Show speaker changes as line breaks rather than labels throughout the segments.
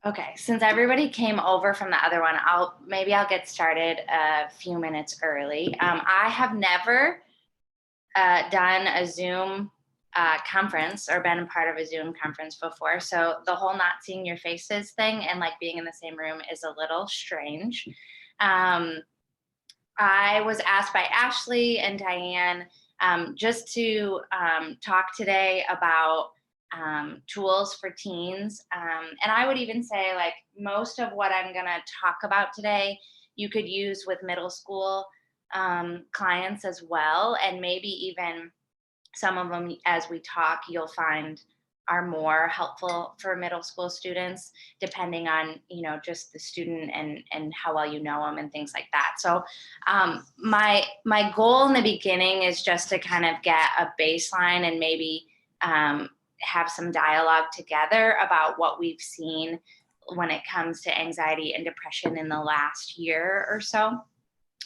Okay, since everybody came over from the other one, I'll get started a few minutes early. I have never done a Zoom conference or been a part of a Zoom conference before, so the whole not seeing your faces thing and like being in the same room is a little strange. Um, I was asked by Ashley and Diane just to talk today about tools for teens. And I would even say, like, most of what I'm going to talk about today, you could use with middle school clients as well. And maybe even some of them, as we talk, you'll find are more helpful for middle school students, depending on, just the student and how well you know them and things like that. So my goal in the beginning is just to kind of get a baseline and maybe have some dialogue together about what we've seen when it comes to anxiety and depression in the last year or so.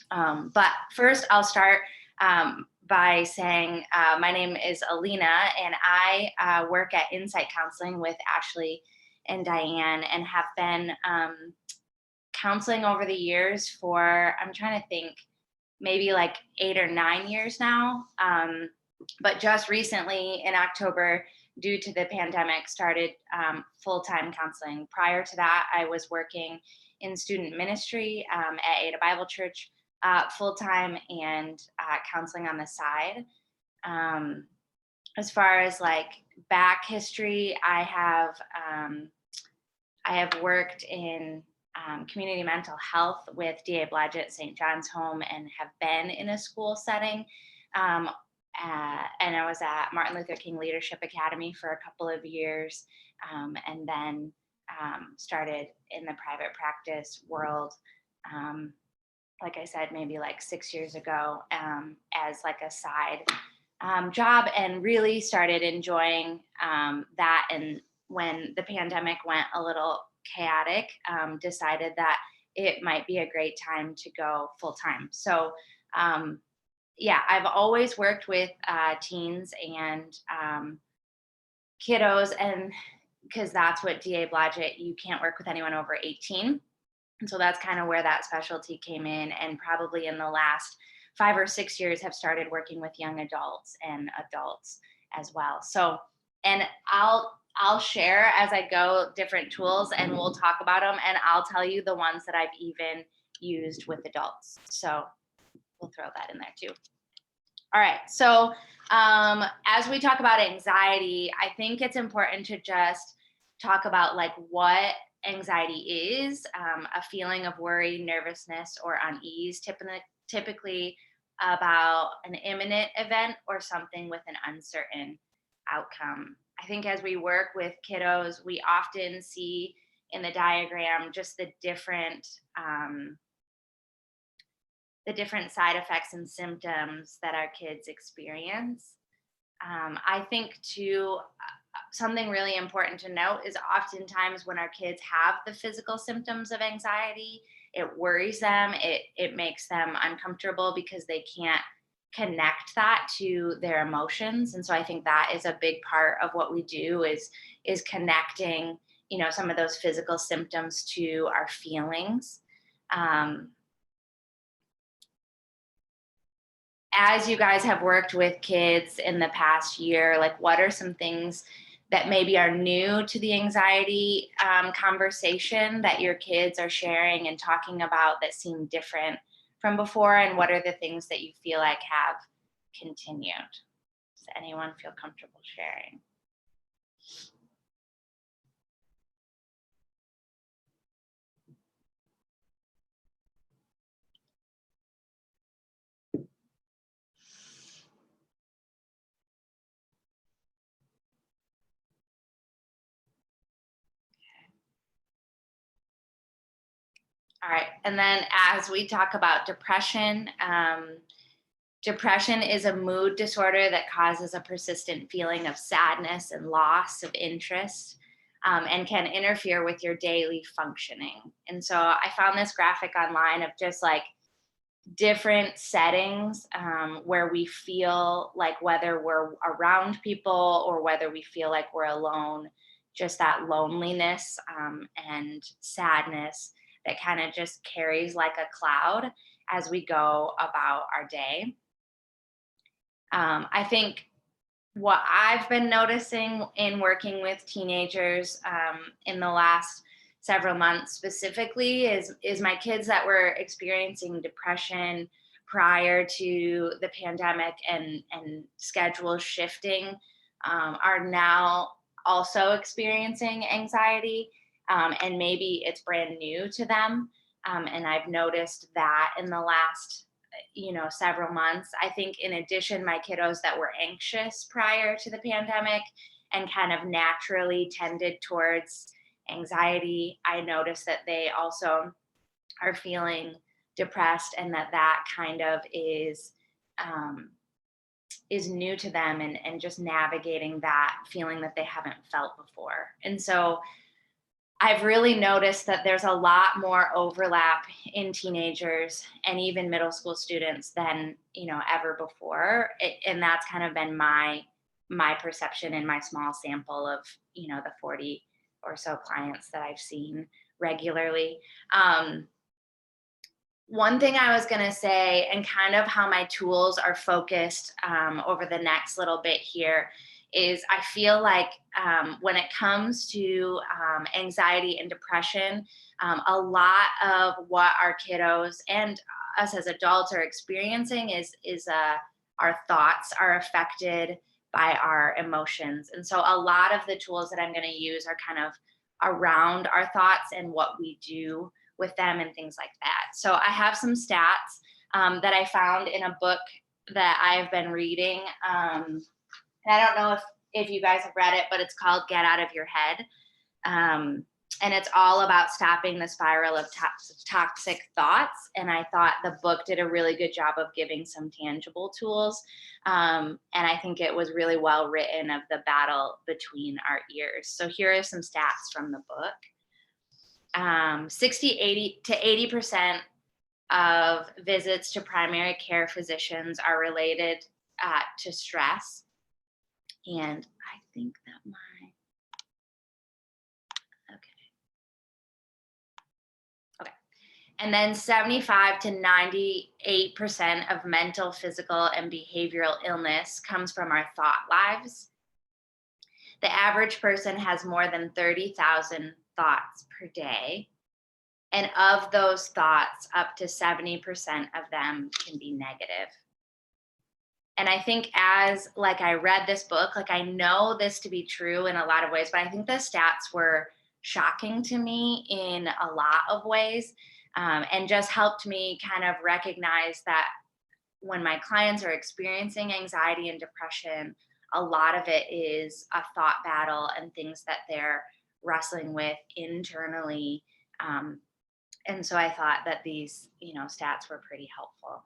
But first, I'll start by saying my name is Alena, and I work at Insight Counseling with Ashley and Diane, and have been counseling over the years for, I'm trying to think, maybe like 8 or 9 years now. But just recently in October, due to the pandemic, started full-time counseling. Prior to that, I was working in student ministry at Ada Bible Church full-time, and counseling on the side. As far as like back history, I have worked in community mental health with DA Blodgett St. John's Home, and have been in a school setting. And I was at Martin Luther King Leadership Academy for a couple of years, and then started in the private practice world. Like I said, maybe like 6 years ago, as like a side job, and really started enjoying that. And when the pandemic went a little chaotic, decided that it might be a great time to go full time. So yeah, I've always worked with teens and kiddos, and because that's what DA Blodgett, you can't work with anyone over 18. And so that's kind of where that specialty came in. And probably in the last 5 or 6 years have started working with young adults and adults as well. So, and I'll share as I go different tools, and we'll talk about them, and I'll tell you the ones that I've even used with adults. So we'll throw that in there too. All right. So as we talk about anxiety, I think it's important to just talk about like what anxiety is, a feeling of worry, nervousness, or unease, typically about an imminent event or something with an uncertain outcome. I think as we work with kiddos, we often see in the diagram just the different side effects and symptoms that our kids experience. I think too, something really important to note is oftentimes when our kids have the physical symptoms of anxiety, it worries them, it makes them uncomfortable because they can't connect that to their emotions. And so I think that is a big part of what we do is connecting, some of those physical symptoms to our feelings. As you guys have worked with kids in the past year, like what are some things that maybe are new to the anxiety conversation that your kids are sharing and talking about that seem different from before? And what are the things that you feel like have continued? Does anyone feel comfortable sharing? All right. And then as we talk about depression, depression is a mood disorder that causes a persistent feeling of sadness and loss of interest, and can interfere with your daily functioning. And so I found this graphic online of just like different settings where we feel like, whether we're around people or whether we feel like we're alone, just that loneliness and sadness that kind of just carries like a cloud as we go about our day. I think what I've been noticing in working with teenagers in the last several months specifically is my kids that were experiencing depression prior to the pandemic and schedule shifting are now also experiencing anxiety, and maybe it's brand new to them. And I've noticed that in the last several months. I think in addition, my kiddos that were anxious prior to the pandemic and kind of naturally tended towards anxiety, I noticed that they also are feeling depressed, and that kind of is new to them, and just navigating that feeling that they haven't felt before. And so I've really noticed that there's a lot more overlap in teenagers and even middle school students than ever before, and that's kind of been my perception in my small sample of the 40 or so clients that I've seen regularly. One thing I was going to say, and kind of how my tools are focused over the next little bit here, is I feel like when it comes to anxiety and depression, a lot of what our kiddos and us as adults are experiencing is our thoughts are affected by our emotions. And so a lot of the tools that I'm going to use are kind of around our thoughts and what we do with them and things like that. So I have some stats that I found in a book that I've been reading. And I don't know if you guys have read it, but it's called Get Out of Your Head. And it's all about stopping the spiral of toxic thoughts. And I thought the book did a really good job of giving some tangible tools. And I think it was really well written of the battle between our ears. So here are some stats from the book. 80 to 80% of visits to primary care physicians are related to stress. And I think that okay. And then 75 to 98% of mental, physical, and behavioral illness comes from our thought lives. The average person has more than 30,000 thoughts per day. And of those thoughts, up to 70% of them can be negative. And I think I read this book, I know this to be true in a lot of ways, but I think the stats were shocking to me in a lot of ways, and just helped me kind of recognize that when my clients are experiencing anxiety and depression, a lot of it is a thought battle and things that they're wrestling with internally. And so I thought that these, stats were pretty helpful.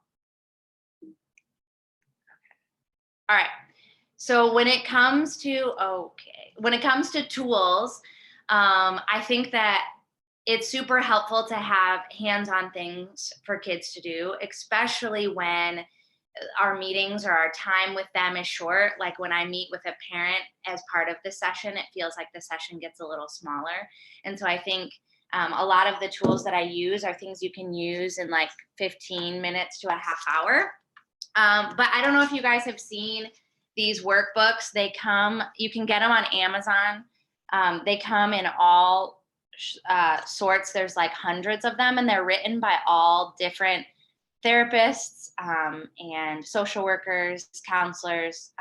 All right. So when it comes to tools, I think that it's super helpful to have hands-on things for kids to do, especially when our meetings or our time with them is short. Like when I meet with a parent as part of the session, it feels like the session gets a little smaller. And so I think a lot of the tools that I use are things you can use in 15 minutes to a half hour. But I don't know if you guys have seen these workbooks. You can get them on Amazon. They come in all sorts. There's hundreds of them, and they're written by all different therapists and social workers, counselors,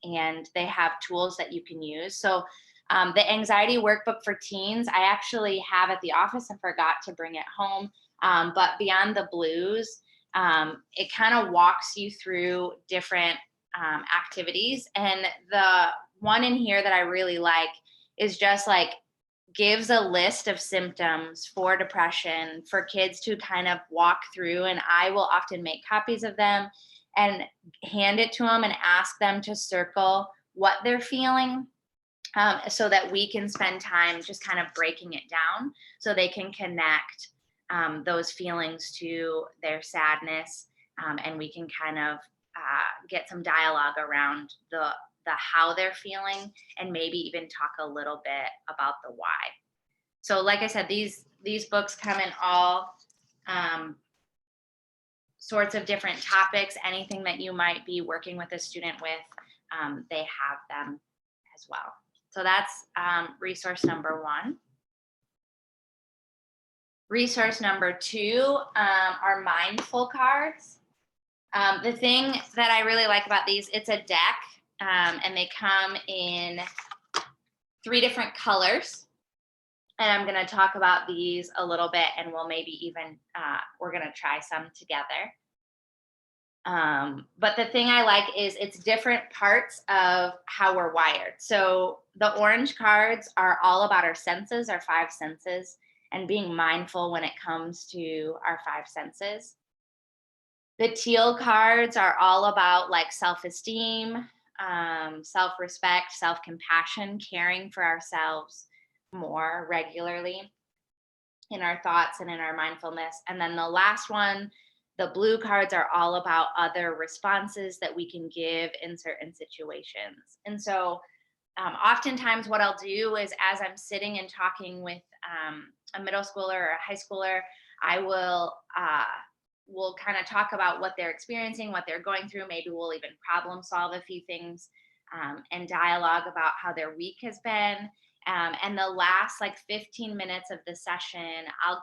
and they have tools that you can use. So the anxiety workbook for teens, I actually have at the office and forgot to bring it home. But Beyond the Blues, it kind of walks you through different activities. And the one in here that I really like is just gives a list of symptoms for depression for kids to kind of walk through. And I will often make copies of them and hand it to them and ask them to circle what they're feeling, so that we can spend time just kind of breaking it down so they can connect those feelings to their sadness, and we can kind of get some dialogue around the the how they're feeling, and maybe even talk a little bit about the why. So like I said, these books come in all sorts of different topics. Anything that you might be working with a student with, they have them as well. So that's resource number 1. Resource number 2 are mindful cards. The thing that I really like about these, it's a deck, and they come in 3 different colors. And I'm going to talk about these a little bit, and we'll maybe even, we're going to try some together. But the thing I like is it's different parts of how we're wired. So the orange cards are all about our senses, our 5 senses, and being mindful when it comes to our 5 senses. The teal cards are all about like self-esteem, self-respect, self-compassion, caring for ourselves more regularly in our thoughts and in our mindfulness. And then the last one, the blue cards, are all about other responses that we can give in certain situations. And so oftentimes what I'll do is, as I'm sitting and talking with a middle schooler or a high schooler, I will we'll kind of talk about what they're experiencing, what they're going through. Maybe we'll even problem solve a few things, and dialogue about how their week has been. And the last like 15 minutes of the session, I'll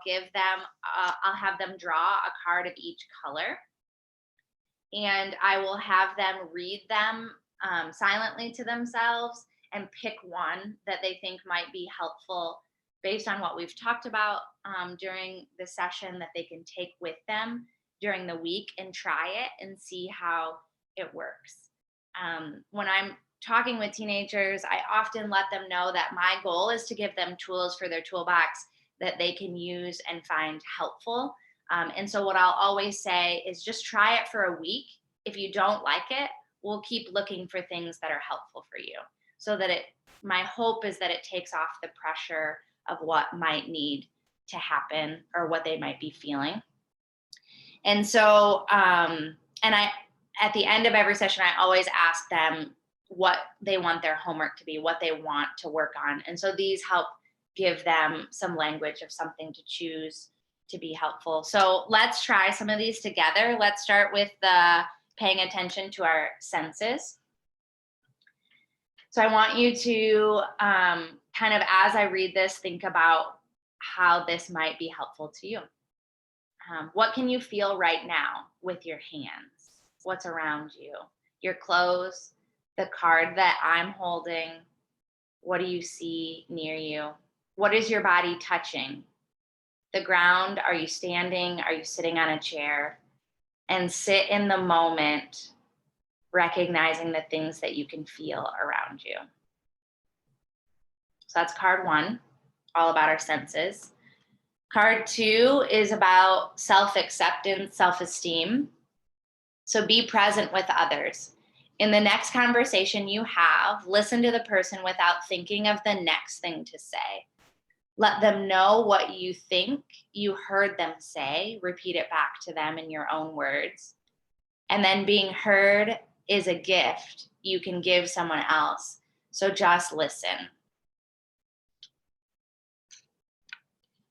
have them draw a card of each color. And I will have them read them silently to themselves and pick one that they think might be helpful based on what we've talked about during the session, that they can take with them during the week and try it and see how it works. When I'm talking with teenagers, I often let them know that my goal is to give them tools for their toolbox that they can use and find helpful. And so what I'll always say is just try it for a week. If you don't like it, we'll keep looking for things that are helpful for you, so that my hope is that it takes off the pressure of what might need to happen or what they might be feeling. And so, at the end of every session, I always ask them what they want their homework to be, what they want to work on. And so these help give them some language of something to choose to be helpful. So let's try some of these together. Let's start with the paying attention to our senses. So I want you to kind of, as I read this, think about how this might be helpful to you. What can you feel right now with your hands? What's around you? Your clothes, the card that I'm holding. What do you see near you? What is your body touching? The ground, are you standing? Are you sitting on a chair? And sit in the moment, recognizing the things that you can feel around you. So that's card 1, all about our senses. Card 2 is about self-acceptance, self-esteem. So be present with others. In the next conversation you have, listen to the person without thinking of the next thing to say. Let them know what you think you heard them say. Repeat it back to them in your own words. And then being heard is a gift you can give someone else. So just listen.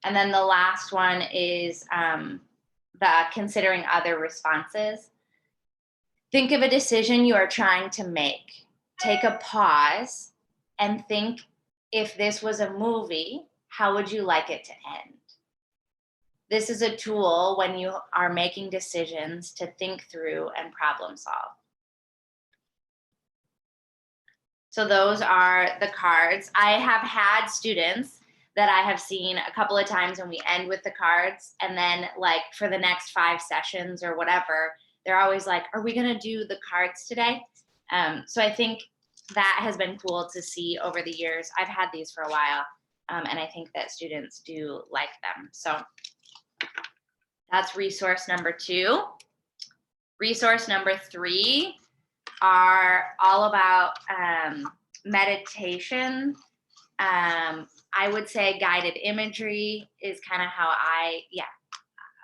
And then the last one is the considering other responses. Think of a decision you are trying to make. Take a pause and think, if this was a movie, how would you like it to end? This is a tool when you are making decisions to think through and problem solve. So those are the cards. I have had students that I have seen a couple of times when we end with the cards, and then like for the next 5 sessions or whatever, they're always like, are we gonna do the cards today? So I think that has been cool to see over the years. I've had these for a while, and I think that students do like them. So that's resource number 2. Resource number 3 are all about meditation. I would say guided imagery is kind of how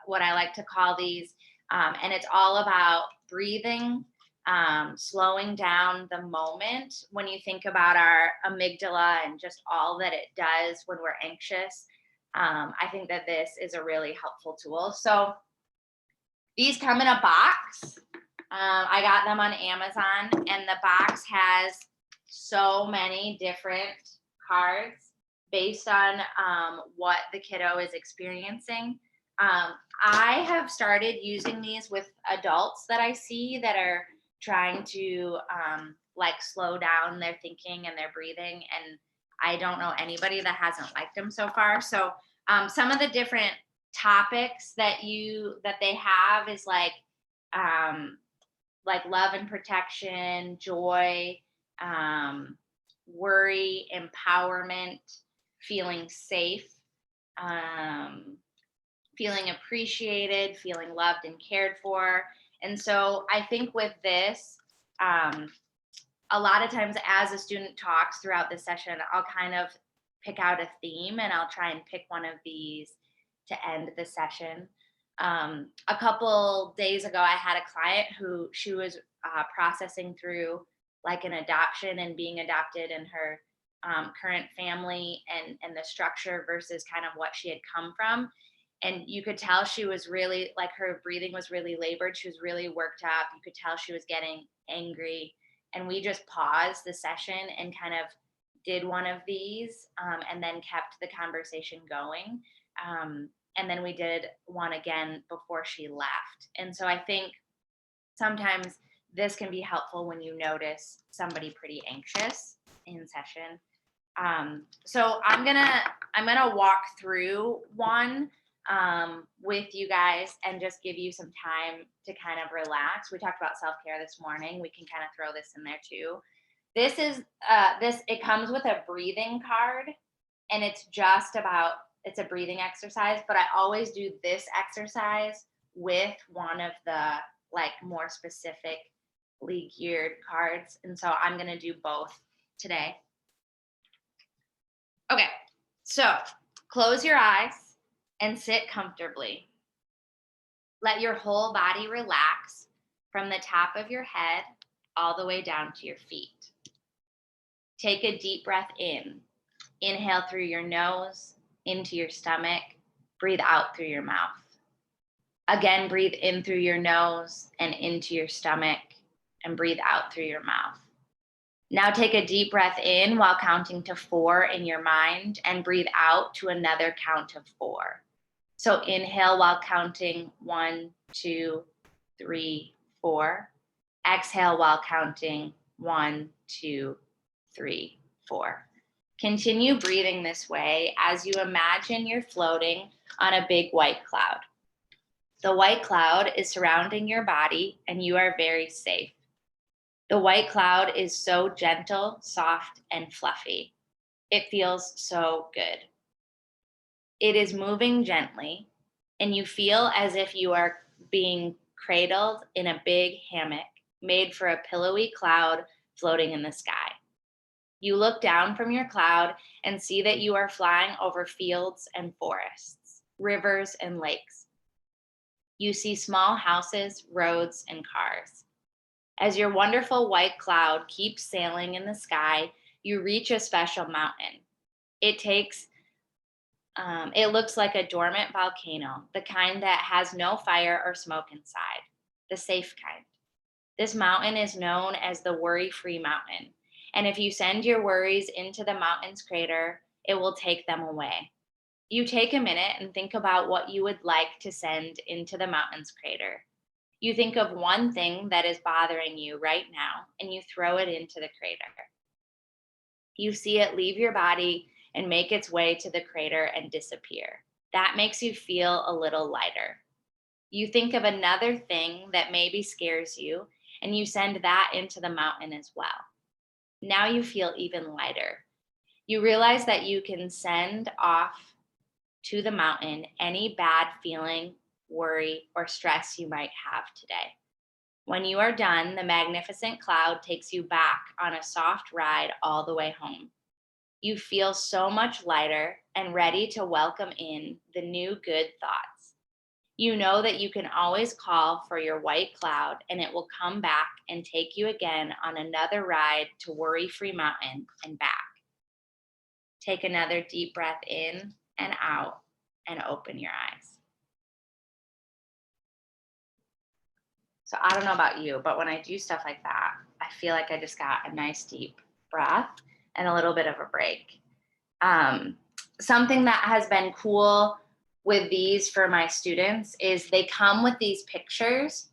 what I like to call these. And it's all about breathing, slowing down the moment. When you think about our amygdala and just all that it does when we're anxious, I think that this is a really helpful tool. So these come in a box. I got them on Amazon, and the box has so many different cards based on what the kiddo is experiencing. I have started using these with adults that I see that are trying to like slow down their thinking and their breathing, and I don't know anybody that hasn't liked them so far. So some of the different topics that they have is like love and protection, joy, worry, empowerment, feeling safe, feeling appreciated, feeling loved and cared for. And so I think with this, a lot of times as a student talks throughout the session, I'll kind of pick out a theme and I'll try and pick one of these to end the session. A couple days ago, I had a client who she was processing through like an adoption and being adopted in her current family and the structure versus kind of what she had come from. And you could tell she was really like her breathing was really labored. She was really worked up. You could tell she was getting angry. And we just paused the session and kind of did one of these and then kept the conversation going. And then we did one again before she left. And so I think sometimes this can be helpful when you notice somebody pretty anxious in session. So I'm gonna walk through one with you guys and just give you some time to kind of relax. We talked about self-care this morning. We can kind of throw this in there too. This is it comes with a breathing card, and it's a breathing exercise, but I always do this exercise with one of the like more specifically geared cards. And so I'm going to do both today. Okay. So close your eyes and sit comfortably. Let your whole body relax from the top of your head all the way down to your feet. Take a deep breath in. Inhale through your nose, into your stomach. Breathe out through your mouth. Again, breathe in through your nose and into your stomach, and breathe out through your mouth. Now take a deep breath in while counting to 4 in your mind, and breathe out to another count of 4. So inhale while counting 1, 2, 3, 4. Exhale while counting 1, 2, 3, 4. Continue breathing this way as you imagine you're floating on a big white cloud. The white cloud is surrounding your body and you are very safe. The white cloud is so gentle, soft, and fluffy. It feels so good. It is moving gently, and you feel as if you are being cradled in a big hammock made for a pillowy cloud floating in the sky. You look down from your cloud and see that you are flying over fields and forests, rivers and lakes. You see small houses, roads, and cars. As your wonderful white cloud keeps sailing in the sky, you reach a special mountain. It looks like a dormant volcano, the kind that has no fire or smoke inside, the safe kind. This mountain is known as the worry-free mountain. And if you send your worries into the mountain's crater, it will take them away. You take a minute and think about what you would like to send into the mountain's crater. You think of one thing that is bothering you right now, and you throw it into the crater. You see it leave your body and make its way to the crater and disappear. That makes you feel a little lighter. You think of another thing that maybe scares you, and you send that into the mountain as well. Now you feel even lighter. You realize that you can send off to the mountain any bad feeling, worry, or stress you might have today. When you are done, the magnificent cloud takes you back on a soft ride all the way home. You feel so much lighter and ready to welcome in the new good thoughts. You know that you can always call for your white cloud and it will come back and take you again on another ride to Worry-Free Mountain and back. Take another deep breath in and out and open your eyes. So I don't know about you, but when I do stuff like that, I feel like I just got a nice deep breath and a little bit of a break. Something that has been cool with these for my students is they come with these pictures,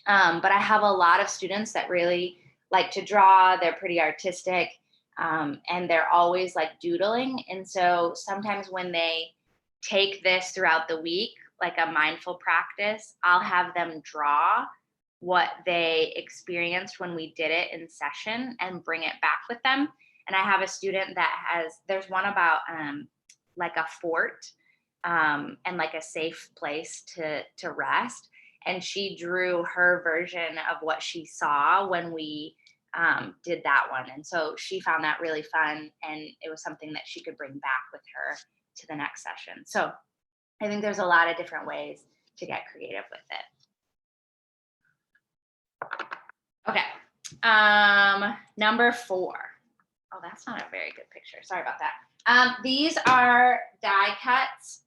but I have a lot of students that really like to draw. They're pretty artistic, and they're always like doodling. And so sometimes when they take this throughout the week, like a mindful practice, I'll have them draw what they experienced when we did it in session and bring it back with them. And I have a student that there's one about like a fort, and like a safe place to rest. And she drew her version of what she saw when we did that one. And so she found that really fun, and it was something that she could bring back with her to the next session. So I think there's a lot of different ways to get creative with it. Okay. Number 4. Oh, that's not a very good picture. Sorry about that. These are die cuts.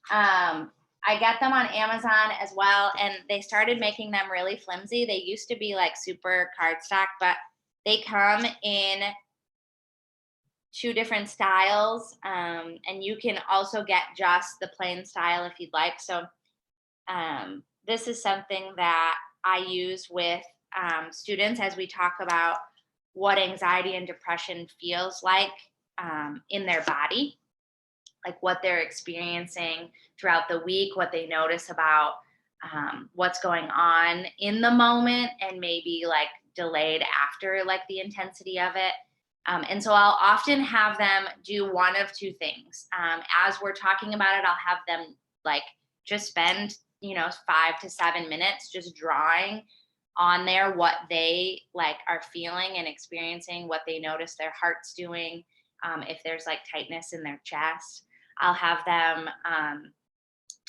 I get them on Amazon as well, and they started making them really flimsy. They used to be like super cardstock, but they come in 2 different styles, and you can also get just the plain style if you'd like. So this is something that I use with students as we talk about what anxiety and depression feels like in their body, like what they're experiencing throughout the week, what they notice about what's going on in the moment, and maybe like delayed after like the intensity of it. And so I'll often have them do one of 2 things. As we're talking about it, I'll have them like just spend, 5 to 7 minutes just drawing on there what they like are feeling and experiencing, what they notice their heart's doing, if there's like tightness in their chest. I'll have them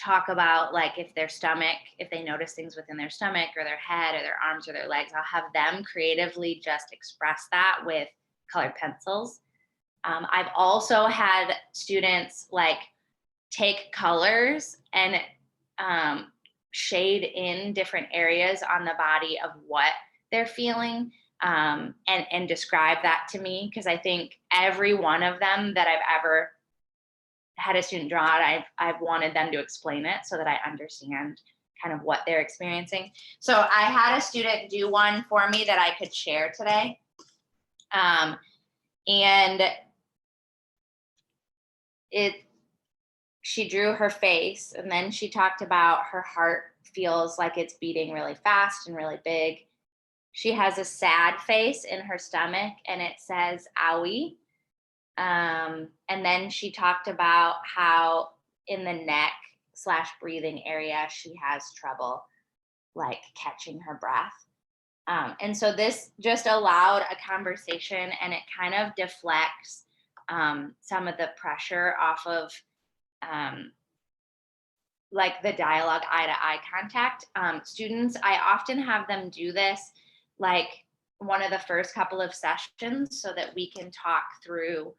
talk about like if they notice things within their stomach or their head or their arms or their legs. I'll have them creatively just express that with colored pencils. I've also had students like take colors and shade in different areas on the body of what they're feeling, and describe that to me, because I think every one of them that I've ever had a student draw it, I've wanted them to explain it so that I understand kind of what they're experiencing. So I had a student do one for me that I could share today. And she drew her face, and then she talked about her heart feels like it's beating really fast and really big. She has a sad face in her stomach, and it says owie. And then she talked about how in the neck / breathing area, she has trouble like catching her breath. And so this just allowed a conversation, and it kind of deflects some of the pressure off of like the dialogue, eye-to-eye contact. Students, I often have them do this like one of the first couple of sessions so that we can talk through,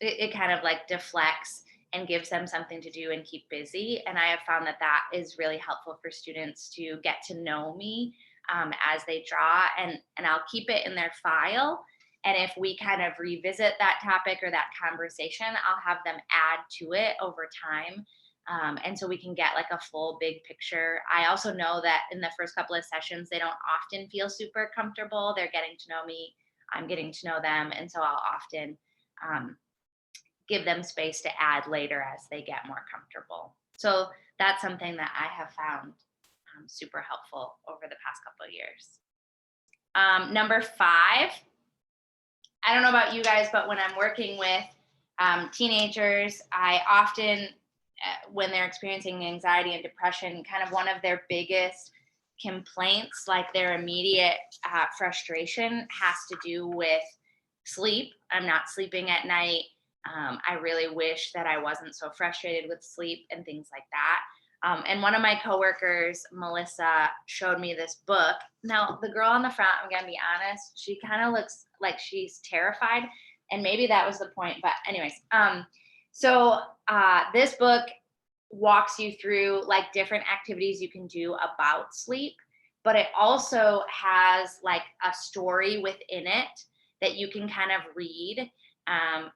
it kind of like deflects and gives them something to do and keep busy. And I have found that that is really helpful for students to get to know me as they draw, and I'll keep it in their file. And if we kind of revisit that topic or that conversation, I'll have them add to it over time. And so we can get like a full big picture. I also know that in the first couple of sessions, they don't often feel super comfortable. They're getting to know me, I'm getting to know them. And so I'll often give them space to add later as they get more comfortable. So that's something that I have found super helpful over the past couple of years. Number 5, I don't know about you guys, but when I'm working with teenagers, I often, when they're experiencing anxiety and depression, kind of one of their biggest complaints, like their immediate frustration, has to do with sleep. I'm not sleeping at night. I really wish that I wasn't so frustrated with sleep and things like that. And one of my coworkers, Melissa, showed me this book. Now, the girl on the front, I'm gonna be honest, she kind of looks like she's terrified, and maybe that was the point. But anyways, this book walks you through like different activities you can do about sleep, but it also has like a story within it that you can kind of read.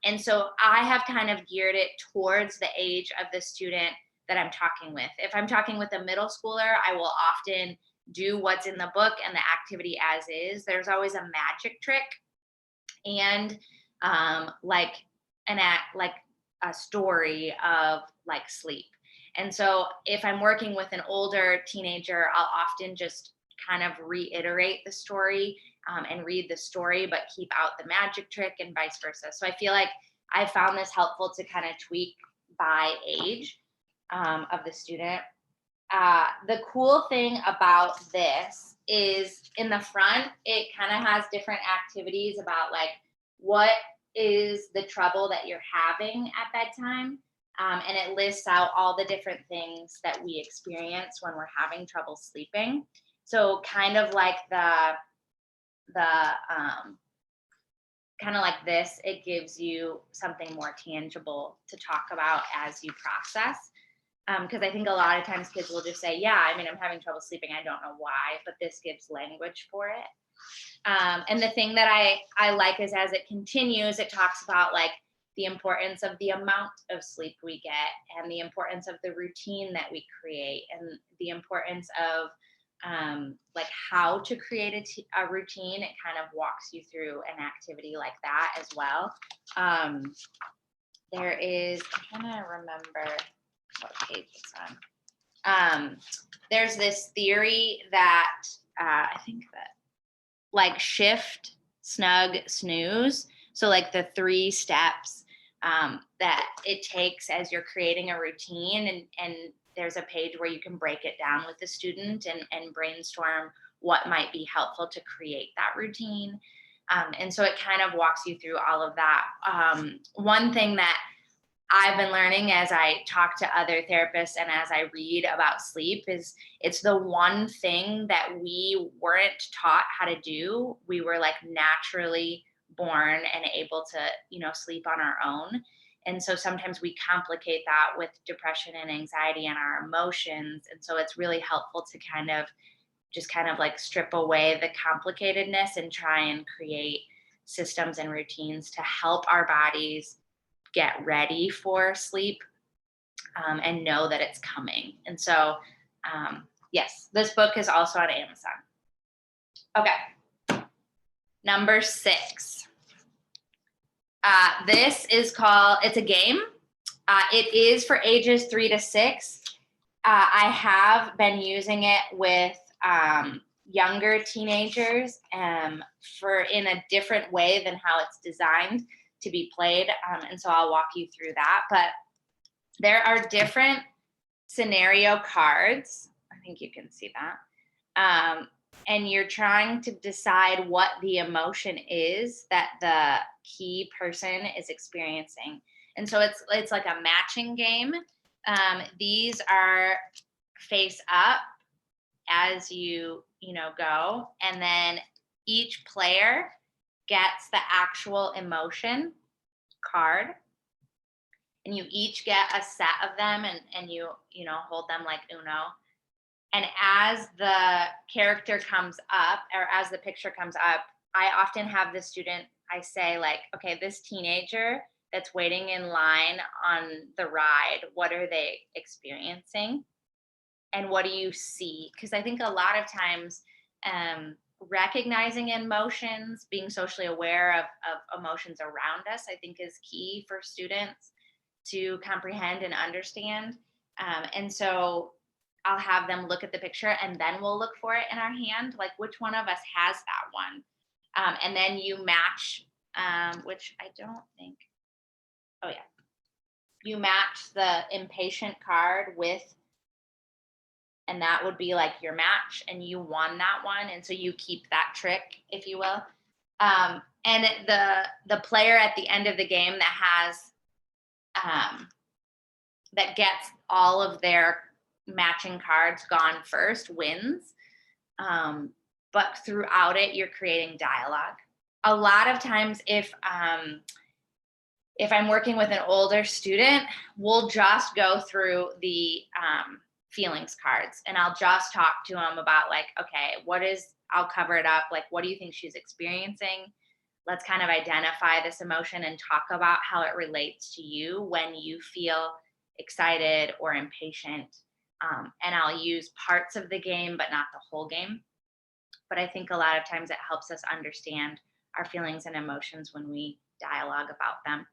And so I have kind of geared it towards the age of the student that I'm talking with. If I'm talking with a middle schooler, I will often do what's in the book and the activity as is. There's always a magic trick and like an act, like a story of like sleep. And so if I'm working with an older teenager, I'll often just kind of reiterate the story and read the story, but keep out the magic trick and vice versa. So I feel like I found this helpful to kind of tweak by age of the student. The cool thing about this is in the front, it kind of has different activities about like what is the trouble that you're having at bedtime. And it lists out all the different things that we experience when we're having trouble sleeping. So kind of like the kind of like this, it gives you something more tangible to talk about as you process. Because I think a lot of times kids will just say, yeah, I mean, I'm having trouble sleeping. I don't know why, but this gives language for it. And the thing that I like is as it continues, it talks about like the importance of the amount of sleep we get and the importance of the routine that we create and the importance of like how to create a routine. It kind of walks you through an activity like that as well. There is, I'm trying to remember what page it's on. There's this theory that I think that like shift, snug, snooze. So like the 3 steps that it takes as you're creating a routine, and there's a page where you can break it down with the student and brainstorm what might be helpful to create that routine. And so it kind of walks you through all of that. One thing that I've been learning as I talk to other therapists and as I read about sleep is it's the one thing that we weren't taught how to do. We were like naturally born and able to, sleep on our own. And so sometimes we complicate that with depression and anxiety and our emotions. And so it's really helpful to kind of like strip away the complicatedness and try and create systems and routines to help our bodies get ready for sleep and know that it's coming. And so, yes, this book is also on Amazon. Okay. Number 6. This is called, it's a game. It is for ages 3 to 6. I have been using it with younger teenagers for in a different way than how it's designed to be played. And so I'll walk you through that. But there are different scenario cards. I think you can see that. And you're trying to decide what the emotion is that the key person is experiencing. And so it's like a matching game. These are face up as you go, and then each player gets the actual emotion card, and you each get a set of them, and you hold them like Uno. And as the character comes up, or as the picture comes up, I often have the student, I say like, okay, this teenager that's waiting in line on the ride, what are they experiencing? And what do you see? Because I think a lot of times recognizing emotions, being socially aware of emotions around us, I think is key for students to comprehend and understand. And so I'll have them look at the picture, and then we'll look for it in our hand, like which one of us has that one. And then you match, which I don't think, oh yeah. You match the impatient card with, and that would be like your match, and you won that one. And so you keep that trick, if you will. And the player at the end of the game that has um, that gets all of their matching cards gone first wins. But throughout it, you're creating dialogue. A lot of times, if I'm working with an older student, we'll just go through the feelings cards, and I'll just talk to them about, like, okay, I'll cover it up. Like, what do you think she's experiencing? Let's kind of identify this emotion and talk about how it relates to you when you feel excited or impatient. And I'll use parts of the game, but not the whole game. But I think a lot of times it helps us understand our feelings and emotions when we dialogue about them.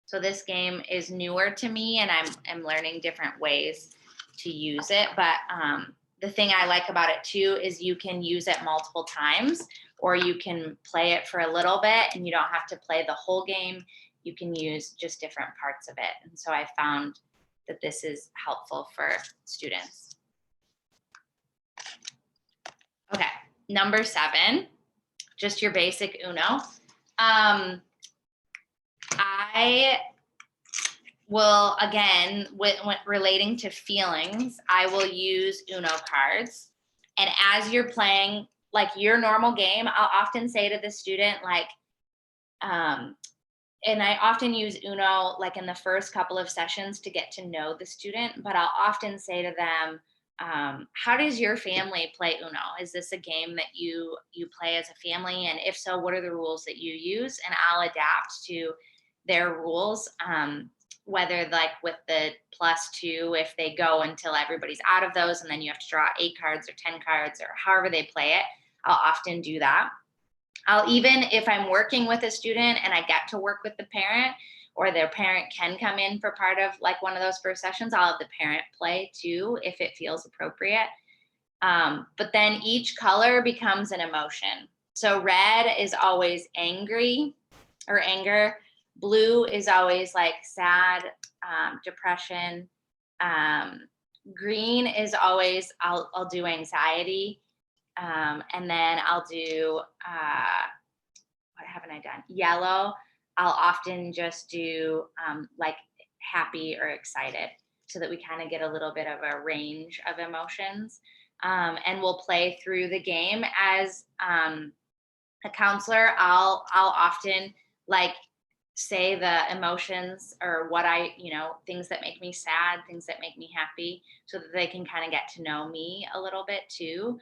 So this game is newer to me, and I'm learning different ways to use it. But the thing I like about it too is you can use it multiple times, or you can play it for a little bit, and you don't have to play the whole game. You can use just different parts of it. And so I found that this is helpful for students. Okay, number 7, just your basic Uno. I will, again, with relating to feelings, I will use Uno cards. And as you're playing like your normal game, I'll often say to the student, like, and I often use Uno like in the first couple of sessions to get to know the student, but I'll often say to them, how does your family play Uno? Is this a game that you play as a family? And if so, what are the rules that you use? And I'll adapt to their rules, whether like with the +2, if they go until everybody's out of those, and then you have to draw 8 cards or 10 cards or however they play it, I'll often do that. I'll even, if I'm working with a student and I get to work with the parent, or their parent can come in for part of like one of those first sessions, I'll have the parent play too, if it feels appropriate. But then each color becomes an emotion. So red is always angry or anger. Blue is always like sad, depression. Green is always, I'll do anxiety. And then I'll do, what haven't I done? Yellow, I'll often just do like happy or excited, so that we kind of get a little bit of a range of emotions. And we'll play through the game. As a counselor, I'll often like say the emotions, or what things that make me sad, things that make me happy, so that they can kind of get to know me a little bit too.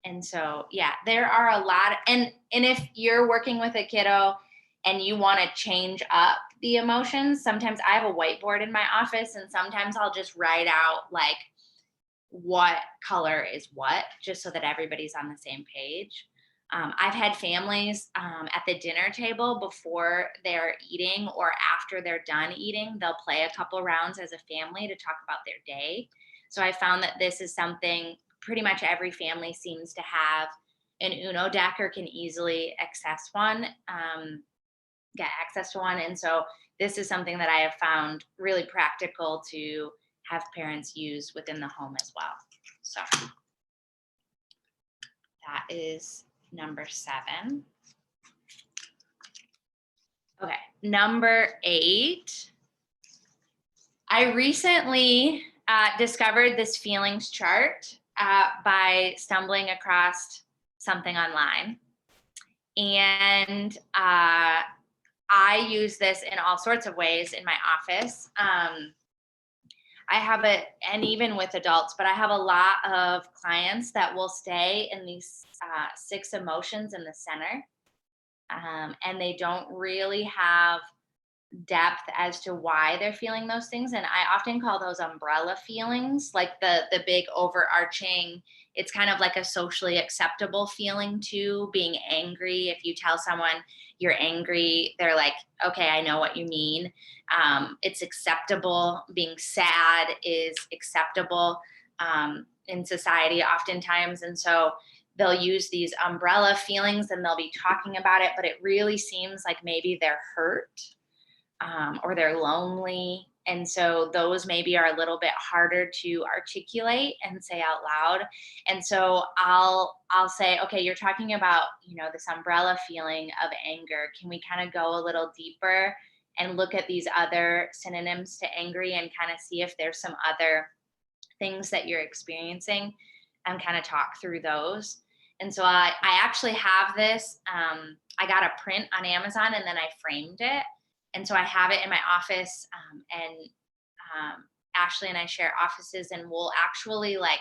And so, yeah, there are a lot. And if you're working with a kiddo and you want to change up the emotions, sometimes I have a whiteboard in my office, and sometimes I'll just write out like what color is what, just so that everybody's on the same page. I've had families at the dinner table, before they're eating or after they're done eating, they'll play a couple rounds as a family to talk about their day. So I found that this is something pretty much every family seems to have an Uno deck, or can easily access one, get access to one. And so this is something that I have found really practical to have parents use within the home as well. So that is number 7. Okay, number 8. I recently discovered this feelings chart by stumbling across something online. And I use this in all sorts of ways in my office. I have it, and even with adults, but I have a lot of clients that will stay in these 6 emotions in the center. And they don't really have depth as to why they're feeling those things. And I often call those umbrella feelings, like the big overarching, it's kind of like a socially acceptable feeling too. Being angry, if you tell someone you're angry, they're like, okay, I know what you mean. It's acceptable. Being sad is acceptable in society oftentimes. And so they'll use these umbrella feelings, and they'll be talking about it, but it really seems like maybe they're hurt, or they're lonely. And so those maybe are a little bit harder to articulate and say out loud. And so I'll say, okay, you're talking about, this umbrella feeling of anger. Can we kind of go a little deeper and look at these other synonyms to angry and kind of see if there's some other things that you're experiencing and kind of talk through those. And so I actually have this. I got a print on Amazon and then I framed it. And so I have it in my office. And Ashley and I share offices, and we'll actually like,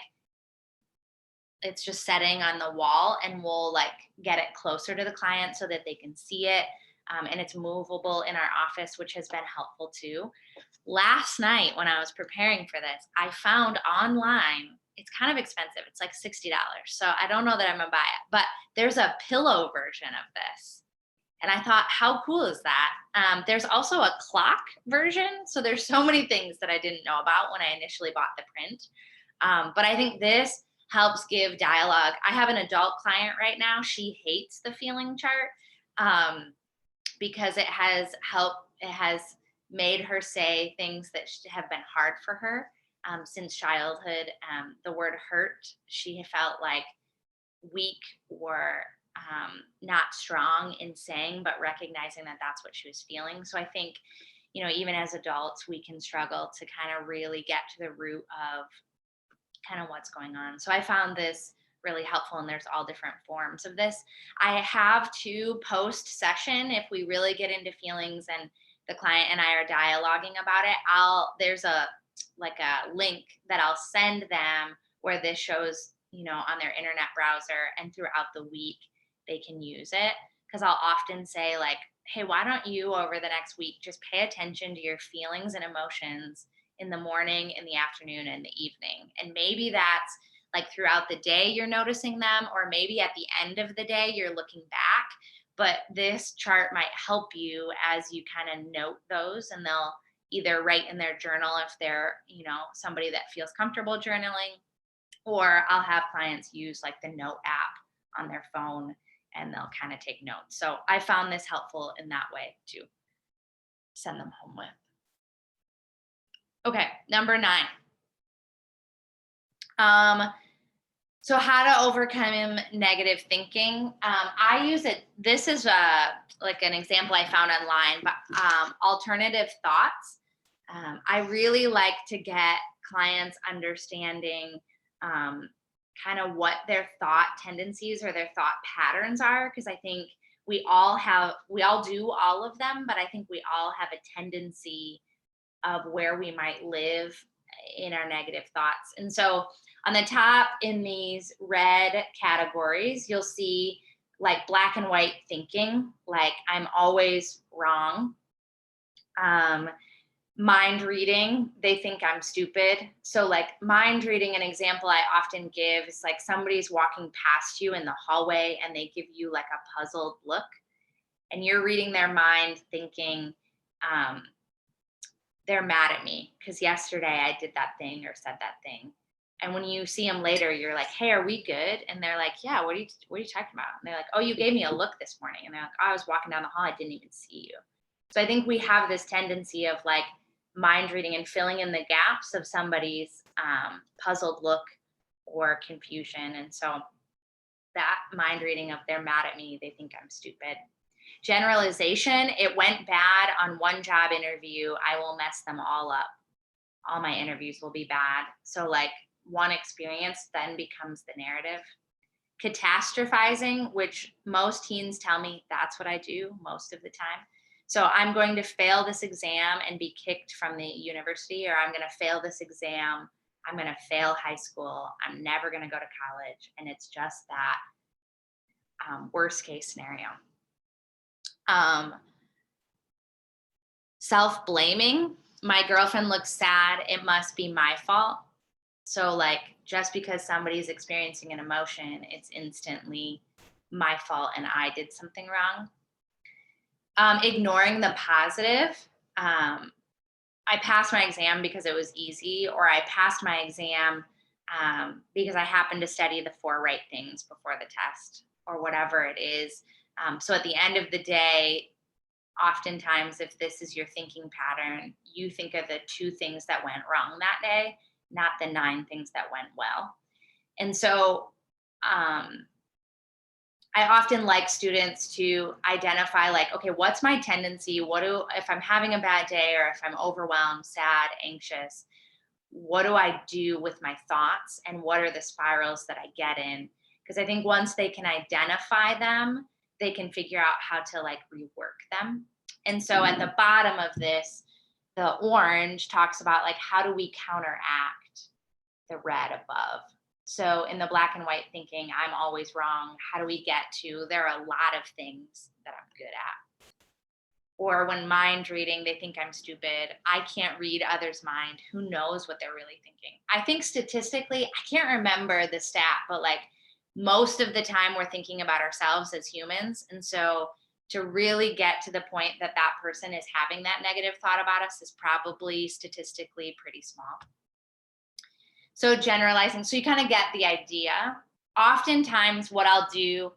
it's just setting on the wall, and we'll like get it closer to the client so that they can see it. And it's movable in our office, which has been helpful too. Last night, when I was preparing for this, I found online, it's kind of expensive. It's like $60. So I don't know that I'm gonna buy it, but there's a pillow version of this. And I thought, how cool is that? There's also a clock version. So there's so many things that I didn't know about when I initially bought the print. But I think this helps give dialogue. I have an adult client right now. She hates the feeling chart because it has made her say things that have been hard for her since childhood. The word hurt, she felt like weak or not strong in saying, but recognizing that that's what she was feeling. So I think, even as adults, we can struggle to kind of really get to the root of kind of what's going on. So I found this really helpful, and there's all different forms of this. I have to post session if we really get into feelings and the client and I are dialoguing about it. There's a link that I'll send them where this shows, on their internet browser, and throughout the week they can use it. Because I'll often say like, hey, why don't you over the next week just pay attention to your feelings and emotions in the morning, in the afternoon, and the evening. And maybe that's like throughout the day you're noticing them, or maybe at the end of the day you're looking back. But this chart might help you as you kind of note those, and they'll either write in their journal if they're, somebody that feels comfortable journaling, or I'll have clients use like the note app on their phone and they'll kind of take notes. So I found this helpful in that way to send them home with. Okay, number 9. So how to overcome negative thinking. I use it. This is like an example I found online, but alternative thoughts. I really like to get clients understanding kind of what their thought tendencies or their thought patterns are, because I think we all do all of them, but I think we all have a tendency of where we might live in our negative thoughts. And so on the top in these red categories, you'll see like black and white thinking, like I'm always wrong. Mind reading, they think I'm stupid. So like mind reading, an example I often give is like somebody's walking past you in the hallway and they give you like a puzzled look, and you're reading their mind thinking, they're mad at me because yesterday I did that thing or said that thing. And when you see them later, you're like, hey, are we good? And they're like, yeah, what are you talking about? And they're like, oh, you gave me a look this morning. And they're like, oh, I was walking down the hall, I didn't even see you. So I think we have this tendency of like mind reading and filling in the gaps of somebody's puzzled look or confusion. And so that mind reading of they're mad at me, they think I'm stupid. Generalization, it went bad on one job interview, I will mess them all up. All my interviews will be bad. So like one experience then becomes the narrative. Catastrophizing, which most teens tell me that's what I do most of the time. So I'm going to fail this exam and be kicked from the university, or I'm going to fail this exam, I'm going to fail high school, I'm never going to go to college. And it's just that worst case scenario. Self-blaming, my girlfriend looks sad, it must be my fault. So like just because somebody's experiencing an emotion, it's instantly my fault and I did something wrong. Ignoring the positive. I passed my exam because it was easy, or I passed my exam because I happened to study the 4 right things before the test, or whatever it is. So at the end of the day, oftentimes, if this is your thinking pattern, you think of the 2 things that went wrong that day, not the 9 things that went well. And so I often like students to identify like, okay, what's my tendency? If I'm having a bad day or if I'm overwhelmed, sad, anxious, what do I do with my thoughts and what are the spirals that I get in? Because I think once they can identify them, they can figure out how to like rework them. And so at the bottom of this, the orange talks about like how do we counteract the red above. So in the black and white thinking, I'm always wrong. How do we get to there are a lot of things that I'm good at? Or when mind reading, they think I'm stupid. I can't read others' mind. Who knows what they're really thinking? I think statistically, I can't remember the stat, but like most of the time we're thinking about ourselves as humans. And so to really get to the point that that person is having that negative thought about us is probably statistically pretty small. So generalizing, so you kind of get the idea. Oftentimes, what I'll do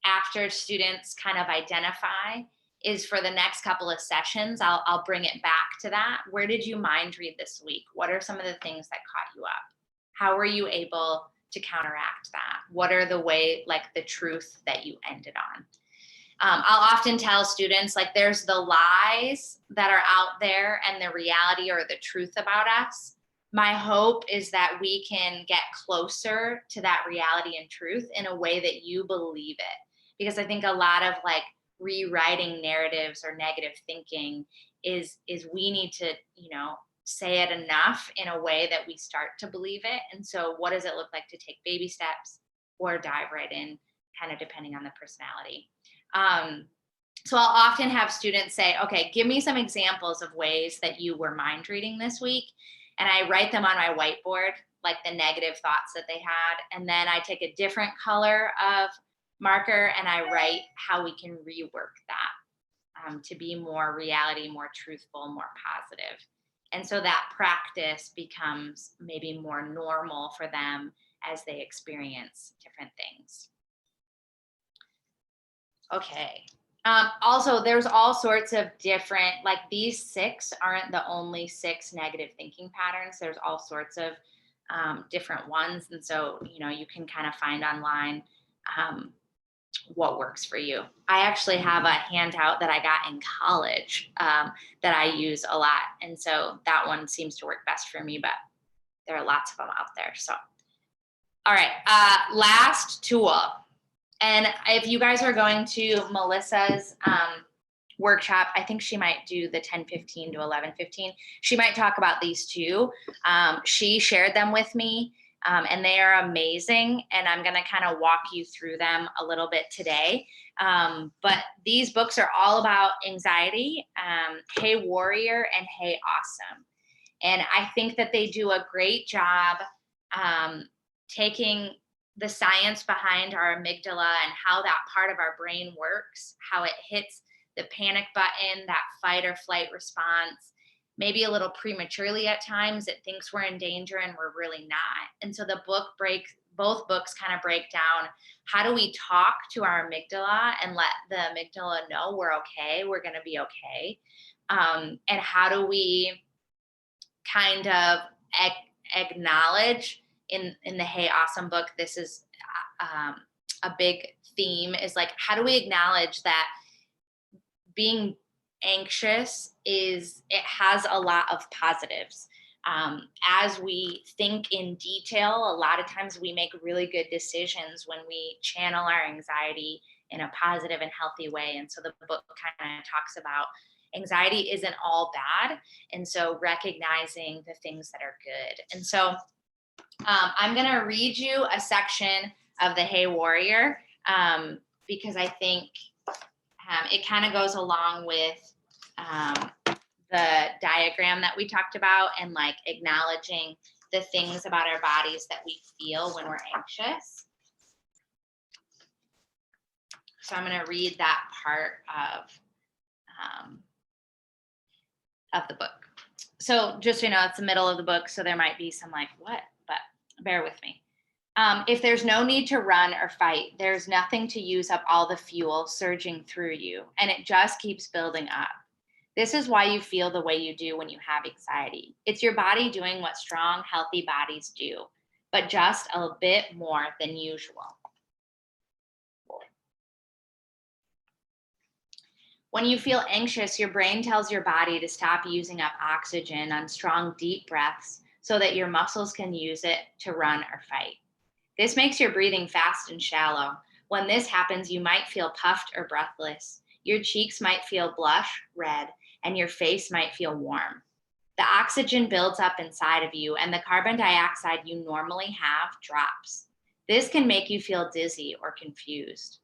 after students kind of identify is for the next couple of sessions, I'll bring it back to that. Where did you mind read this week? What are some of the things that caught you up? How were you able to counteract that? What are the way, like the truth that you ended on? I'll often tell students like there's the lies that are out there and the reality or the truth about us. My hope is that we can get closer to that reality and truth in a way that you believe it. Because I think a lot of like rewriting narratives or negative thinking is we need to, say it enough in a way that we start to believe it. And so what does it look like to take baby steps or dive right in, kind of depending on the personality. So I'll often have students say, okay, give me some examples of ways that you were mind reading this week. And I write them on my whiteboard, like the negative thoughts that they had. And then I take a different color of marker and I write how we can rework that to be more reality, more truthful, more positive. And so that practice becomes maybe more normal for them as they experience different things. Okay. Also, there's all sorts of different, like these 6 aren't the only 6 negative thinking patterns. There's all sorts of different ones. And so, you can kind of find online what works for you. I actually have a handout that I got in college that I use a lot. And so that one seems to work best for me, but there are lots of them out there. So, all right. Last tool. And if you guys are going to Melissa's workshop, I think she might do the 10:15 to 11:15. She might talk about these too. She shared them with me, and they are amazing. And I'm going to kind of walk you through them a little bit today. But these books are all about anxiety, Hey Warrior and Hey Awesome. And I think that they do a great job taking the science behind our amygdala and how that part of our brain works, how it hits the panic button, that fight or flight response, maybe a little prematurely at times. It thinks we're in danger and we're really not. And so both books kind of break down how do we talk to our amygdala and let the amygdala know we're okay, we're going to be okay. And how do we kind of acknowledge in the Hey Awesome book, this is a big theme is like, how do we acknowledge that being anxious it has a lot of positives. As we think in detail, a lot of times we make really good decisions when we channel our anxiety in a positive and healthy way. And so the book kind of talks about anxiety isn't all bad. And so recognizing the things that are good. And so I'm going to read you a section of the Hey Warrior because I think it kind of goes along with the diagram that we talked about and like acknowledging the things about our bodies that we feel when we're anxious. So I'm going to read that part of the book. So just so you know, it's the middle of the book, so there might be some like, what? But bear with me. If there's no need to run or fight, there's nothing to use up all the fuel surging through you, and it just keeps building up. This is why you feel the way you do when you have anxiety. It's your body doing what strong, healthy bodies do, but just a bit more than usual. When you feel anxious, your brain tells your body to stop using up oxygen on strong, deep breaths so that your muscles can use it to run or fight. This makes your breathing fast and shallow. When this happens, you might feel puffed or breathless. Your cheeks might feel blush, red, and your face might feel warm. The oxygen builds up inside of you, and the carbon dioxide you normally have drops. This can make you feel dizzy or confused.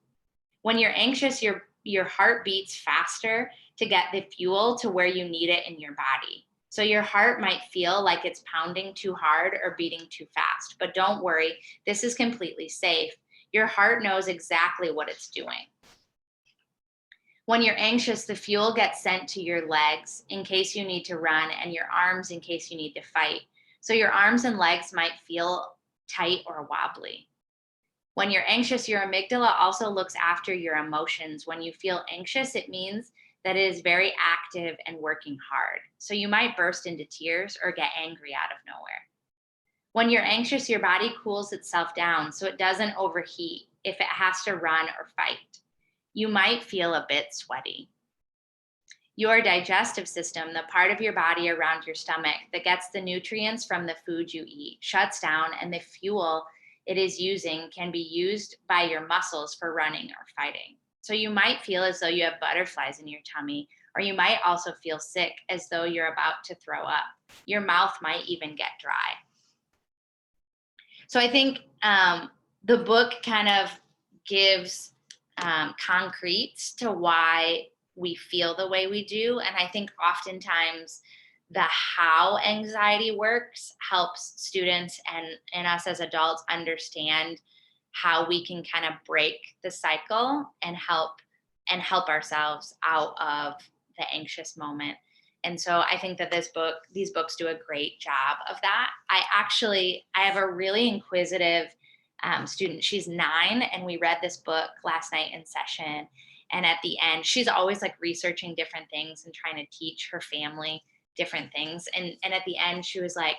When you're anxious, your heart beats faster to get the fuel to where you need it in your body. So your heart might feel like it's pounding too hard or beating too fast, but don't worry, this is completely safe. Your heart knows exactly what it's doing. When you're anxious, the fuel gets sent to your legs in case you need to run and your arms in case you need to fight. So your arms and legs might feel tight or wobbly. When you're anxious, your amygdala also looks after your emotions. When you feel anxious, it means that it is very active and working hard. So you might burst into tears or get angry out of nowhere. When you're anxious, your body cools itself down so it doesn't overheat if it has to run or fight. You might feel a bit sweaty. Your digestive system, the part of your body around your stomach that gets the nutrients from the food you eat, shuts down, and the fuel it is using can be used by your muscles for running or fighting. So you might feel as though you have butterflies in your tummy, or you might also feel sick as though you're about to throw up. Your mouth might even get dry. So I think the book kind of gives concretes to why we feel the way we do. And I think oftentimes the how anxiety works helps students and us as adults understand how we can kind of break the cycle and help ourselves out of the anxious moment. And so I think that these books do a great job of that. I have a really inquisitive student. She's 9, and we read this book last night in session. And at the end, she's always like researching different things and trying to teach her family different things. And at the end, she was like,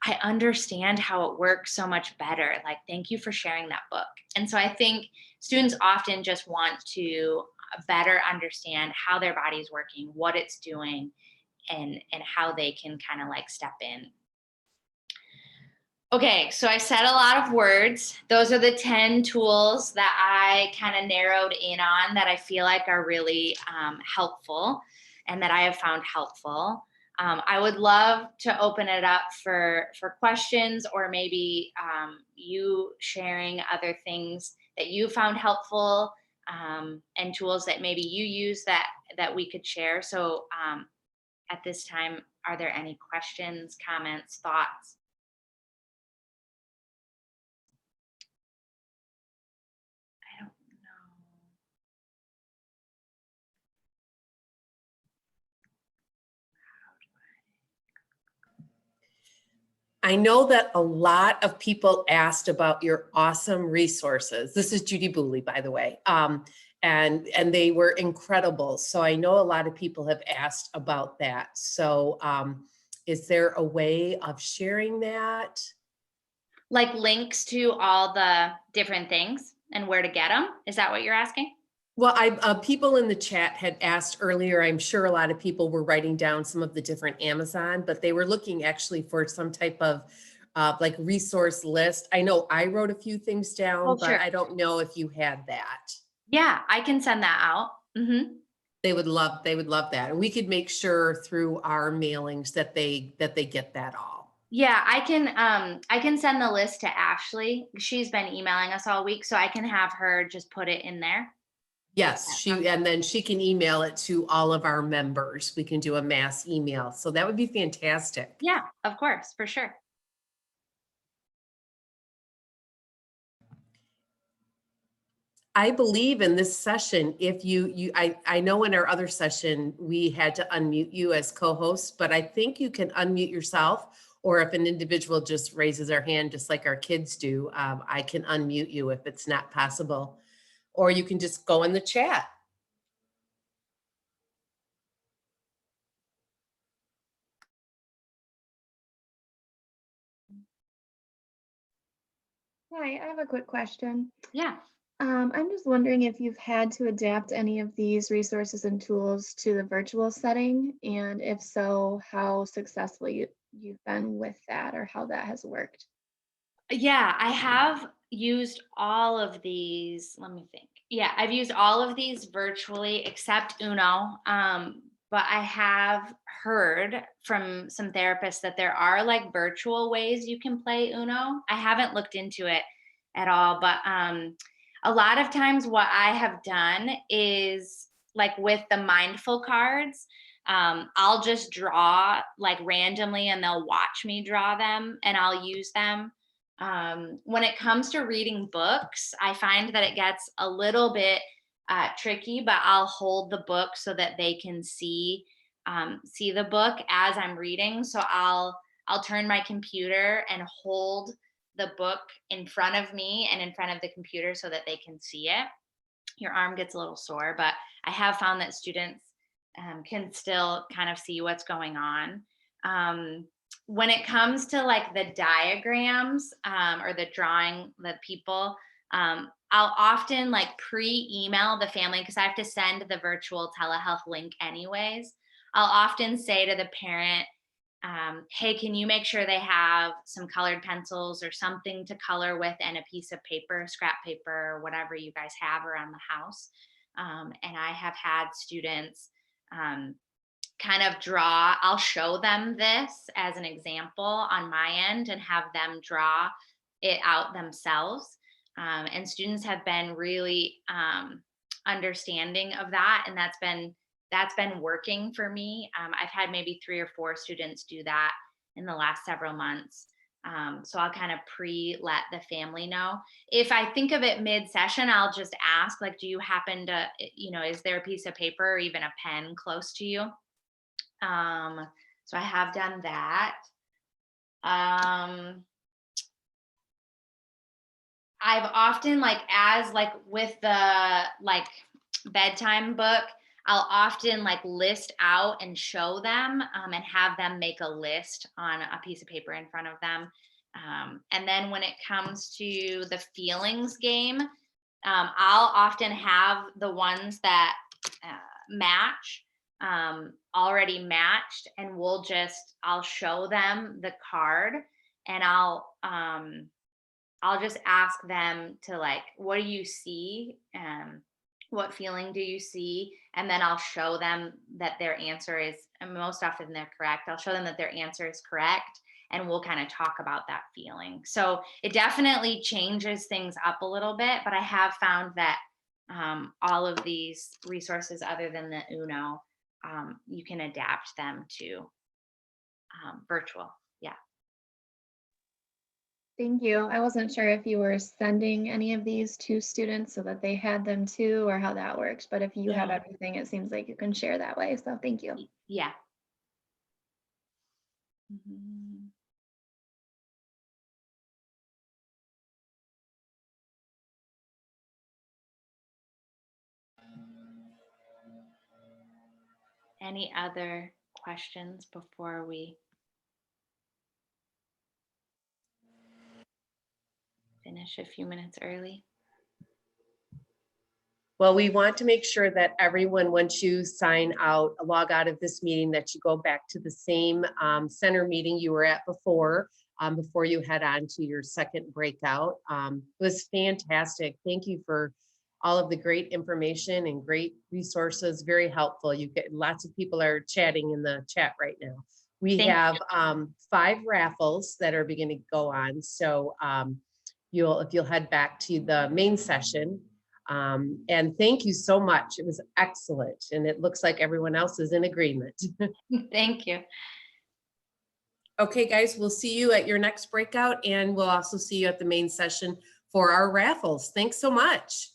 I understand how it works so much better. Like, thank you for sharing that book. And so I think students often just want to better understand how their body's working, what it's doing, and how they can kind of like step in. Okay, so I said a lot of words. Those are the 10 tools that I kind of narrowed in on that I feel like are really helpful and that I have found helpful. I would love to open it up for questions, or maybe you sharing other things that you found helpful, and tools that maybe you use that we could share. So at this time, are there any questions, comments, thoughts? I don't know.
I know that a lot of people asked about your awesome resources. This is Judy Booley, by the way. And they were incredible. So I know a lot of people have asked about that. So is there a way of sharing that?
Like links to all the different things and where to get them? Is that what you're asking?
Well, people in the chat had asked earlier. I'm sure a lot of people were writing down some of the different Amazon, but they were looking actually for some type of like resource list. I know I wrote a few things down,
Oh,
but
sure.
I don't know if you had that.
Yeah, I can send that out. Mm-hmm.
They would love that. And we could make sure through our mailings that they get that all.
Yeah, I can send the list to Ashley. She's been emailing us all week, so I can have her just put it in there.
Yes, and then she can email it to all of our members. We can do a mass email. So that would be fantastic.
Yeah, of course, for sure.
I believe in this session, if I know in our other session, we had to unmute you as co-host, but I think you can unmute yourself, or if an individual just raises their hand, just like our kids do, I can unmute you if it's not possible, or you can just go in the chat.
Hi, I have a quick question.
Yeah.
I'm just wondering if you've had to adapt any of these resources and tools to the virtual setting, and if so, how successful you've been with that or how that has worked.
Yeah, I have used all of these. Let me think. Yeah, I've used all of these virtually except Uno. But I have heard from some therapists that there are like virtual ways you can play Uno. I haven't looked into it at all, but a lot of times what I have done is like with the mindful cards, I'll just draw like randomly and they'll watch me draw them and I'll use them. When it comes to reading books, I find that it gets a little bit tricky, but I'll hold the book so that they can see the book as I'm reading. So I'll turn my computer and hold the book in front of me and in front of the computer so that they can see it. Your arm gets a little sore, but I have found that students can still kind of see what's going on. Um, when it comes to like the diagrams or the drawing the people, I'll often like pre-email the family because I have to send the virtual telehealth link anyways. I'll often say to the parent, hey, can you make sure they have some colored pencils or something to color with and a piece of paper, scrap paper, or whatever you guys have around the house. And I have had students um, kind of draw, I'll show them this as an example on my end and have them draw it out themselves. And students have been really understanding of that. And that's been working for me. I've had maybe 3 or 4 students do that in the last several months. So I'll kind of let the family know. If I think of it mid-session, I'll just ask, like, do you happen to, is there a piece of paper or even a pen close to you? So I have done that. I've often as with the bedtime book, I'll often list out and show them and have them make a list on a piece of paper in front of them. And then when it comes to the feelings game, I'll often have the ones that match already matched, and I'll show them the card, and I'll just ask them to what do you see? What feeling do you see? And then I'll show them that their answer is, and most often they're correct. I'll show them that their answer is correct, and we'll kind of talk about that feeling. So it definitely changes things up a little bit, but I have found that all of these resources, other than the Uno, you can adapt them to virtual. Yeah.
Thank you. I wasn't sure if you were sending any of these to students so that they had them too, or how that works. But if you have
Yeah.
everything, it seems like you can share that way. So thank you.
Yeah. Mhm. Any other questions before we finish a few minutes early?
Well, we want to make sure that everyone, once you sign out, log out of this meeting, that you go back to the same center meeting you were at before you head on to your second breakout. It was fantastic. Thank you for all of the great information and great resources. Very helpful. You get lots of people are chatting in the chat right now. We
Thank
have 5 raffles that are beginning to go on. So if you'll head back to the main session. And thank you so much. It was excellent. And it looks like everyone else is in agreement.
Thank you.
Okay, guys, we'll see you at your next breakout, and we'll also see you at the main session for our raffles. Thanks so much.